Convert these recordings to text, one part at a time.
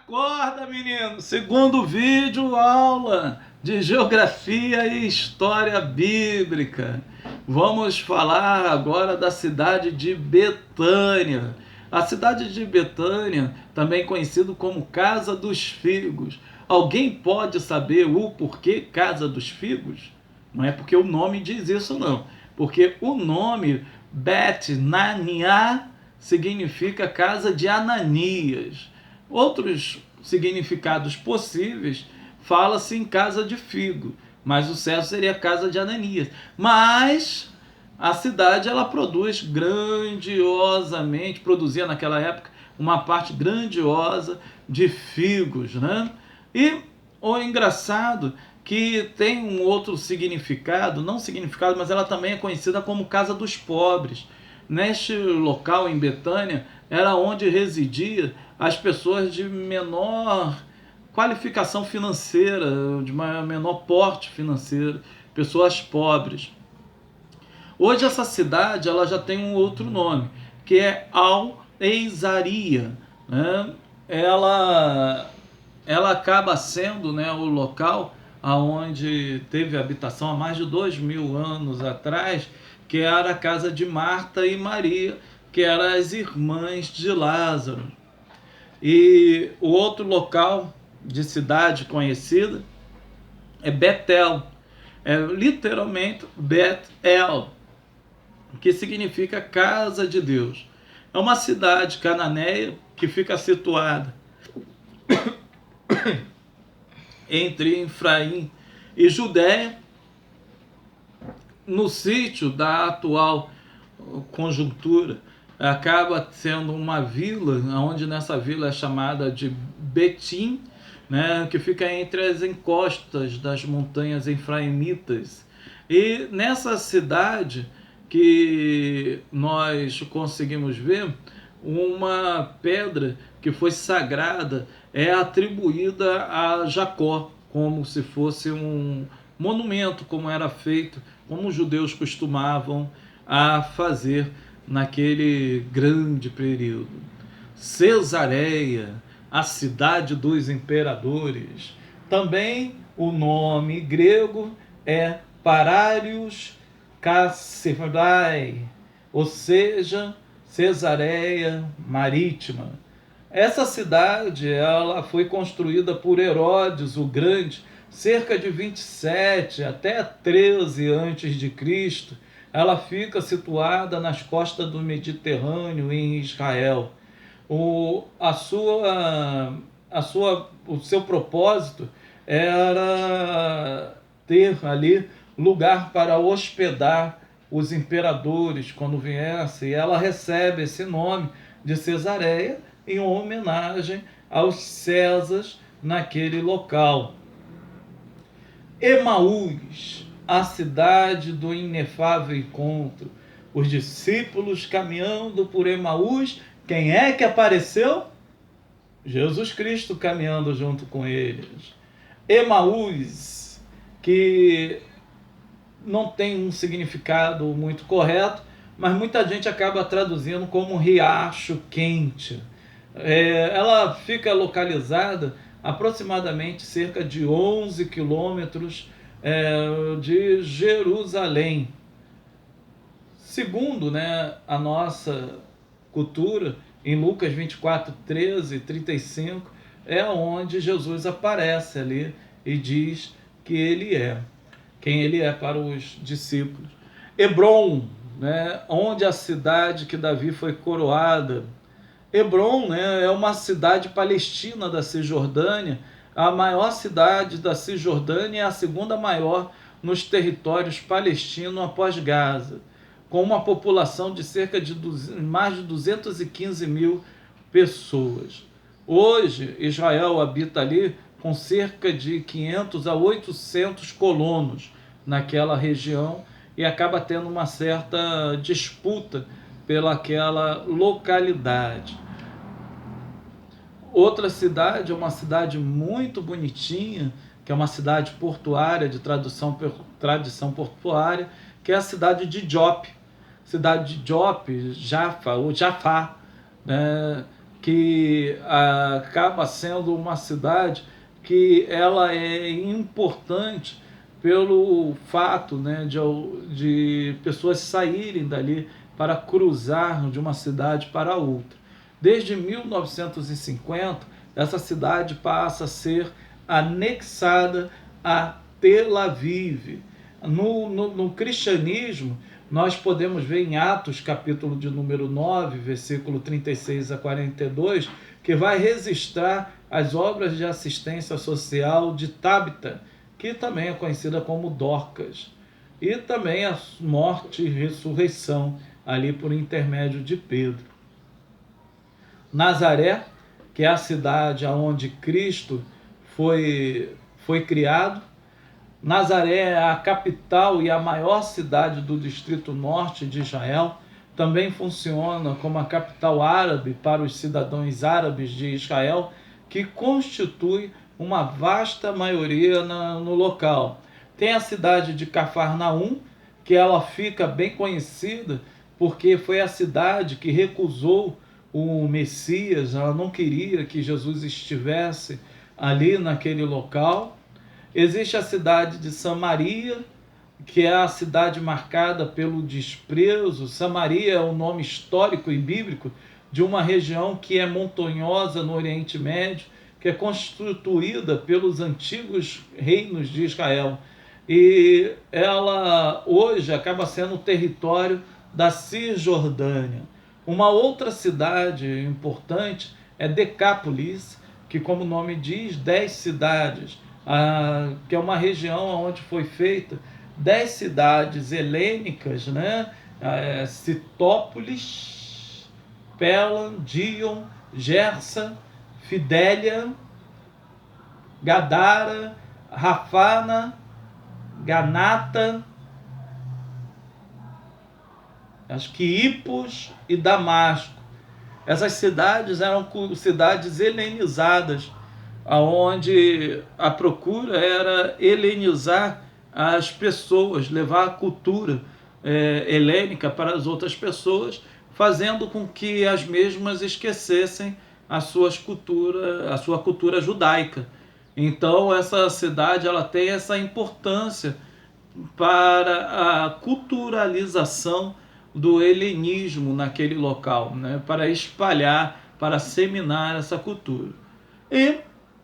Acorda, menino! Segundo vídeo, aula de Geografia e História Bíblica. Vamos falar agora da cidade de Betânia. A cidade de Betânia, também conhecido como Casa dos Figos. Alguém pode saber o porquê Casa dos Figos? Não é porque o nome diz isso, não. Porque o nome Bet-Nania significa casa de Ananias. Outros significados possíveis fala-se em casa de figo, mas o certo seria casa de Ananias. Mas a cidade ela produz grandiosamente, produzia naquela época uma parte grandiosa de figos, né? E o engraçado que tem um outro significado, não significado, mas ela também é conhecida como Casa dos Pobres. Neste local em Betânia era onde residia as pessoas de menor qualificação financeira, de menor porte financeiro, pessoas pobres. Hoje essa cidade ela já tem um outro nome, que é Al-Eizaria, né? Ela acaba sendo, né, o local onde teve habitação há mais de 2000 anos atrás, que era a casa de Marta e Maria, que eram as irmãs de Lázaro. E o outro local de cidade conhecida é Betel, é literalmente Bet-El, que significa casa de Deus. É uma cidade cananeia que fica situada entre Efraim e Judéia, no sítio da atual conjuntura. Acaba sendo uma vila, onde nessa vila é chamada de Betim, né, que fica entre as encostas das montanhas efraimitas. E nessa cidade que nós conseguimos ver, uma pedra que foi sagrada é atribuída a Jacó, como se fosse um monumento, como era feito, como os judeus costumavam a fazer naquele grande período. Cesareia, a cidade dos imperadores. Também o nome grego é Parários Cassivai, ou seja, Cesareia Marítima. Essa cidade ela foi construída por Herodes o Grande, cerca de 27 até 13 antes de Cristo. Ela fica situada nas costas do Mediterrâneo, em Israel. O seu propósito era ter ali lugar para hospedar os imperadores quando viessem. E ela recebe esse nome de Cesareia em homenagem aos Césares naquele local. Emaús, a cidade do inefável encontro. Os discípulos caminhando por Emaús, quem é que apareceu? Jesus Cristo caminhando junto com eles. Emaús, que não tem um significado muito correto, mas muita gente acaba traduzindo como riacho quente. Ela fica localizada aproximadamente cerca de 11 quilômetros de Jerusalém. Segundo, né, a nossa cultura, em Lucas 24, 13 e 35, é onde Jesus aparece ali e diz que ele é, quem ele é para os discípulos. Hebrom, né, onde a cidade que Davi foi coroada. Hebrom, né, é uma cidade palestina da Cisjordânia, a maior cidade da Cisjordânia e a segunda maior nos territórios palestinos após Gaza, com uma população de cerca de mais de 215 mil pessoas. Hoje, Israel habita ali com cerca de 500 a 800 colonos naquela região e acaba tendo uma certa disputa pelaquela localidade. Outra cidade é uma cidade muito bonitinha, que é uma cidade portuária, de tradição portuária, que é a cidade de Jope. Cidade de Jope, Jaffa, ou Jafá, né, que acaba sendo uma cidade que ela é importante pelo fato, né, de pessoas saírem dali para cruzar de uma cidade para outra. Desde 1950, essa cidade passa a ser anexada a Tel Aviv. No cristianismo, nós podemos ver em Atos, capítulo de número 9, versículo 36 a 42, que vai registrar as obras de assistência social de Tabita, que também é conhecida como Dorcas, e também a morte e ressurreição ali por intermédio de Pedro. Nazaré, que é a cidade onde Cristo foi criado. Nazaré é a capital e a maior cidade do distrito norte de Israel. Também funciona como a capital árabe para os cidadãos árabes de Israel, que constitui uma vasta maioria no local. Tem a cidade de Cafarnaum, que ela fica bem conhecida porque foi a cidade que recusou o Messias, ela não queria que Jesus estivesse ali naquele local. Existe a cidade de Samaria, que é a cidade marcada pelo desprezo. Samaria é o nome histórico e bíblico de uma região que é montanhosa no Oriente Médio, que é constituída pelos antigos reinos de Israel. E ela hoje acaba sendo o território da Cisjordânia. Uma outra cidade importante é Decápolis, que, como o nome diz, 10 cidades, que é uma região onde foi feita 10 cidades helênicas, né? Citópolis, Pelam, Dion, Gersa, Fidélia, Gadara, Rafana, Ganata, acho que Hipos e Damasco. Essas cidades eram cidades helenizadas, onde a procura era helenizar as pessoas, levar a cultura helênica para as outras pessoas, fazendo com que as mesmas esquecessem a sua cultura judaica. Então essa cidade ela tem essa importância para a culturalização do helenismo naquele local, né? Para espalhar, para seminar essa cultura. E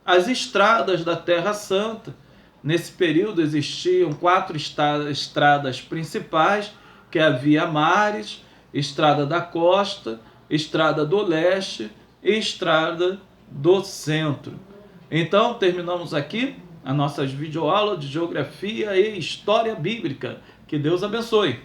as estradas da Terra Santa. Nesse período existiam 4 estradas principais, que é a Via Maris, Estrada da Costa, Estrada do Leste e Estrada do Centro. Então, terminamos aqui as nossas videoaulas de Geografia e História Bíblica. Que Deus abençoe.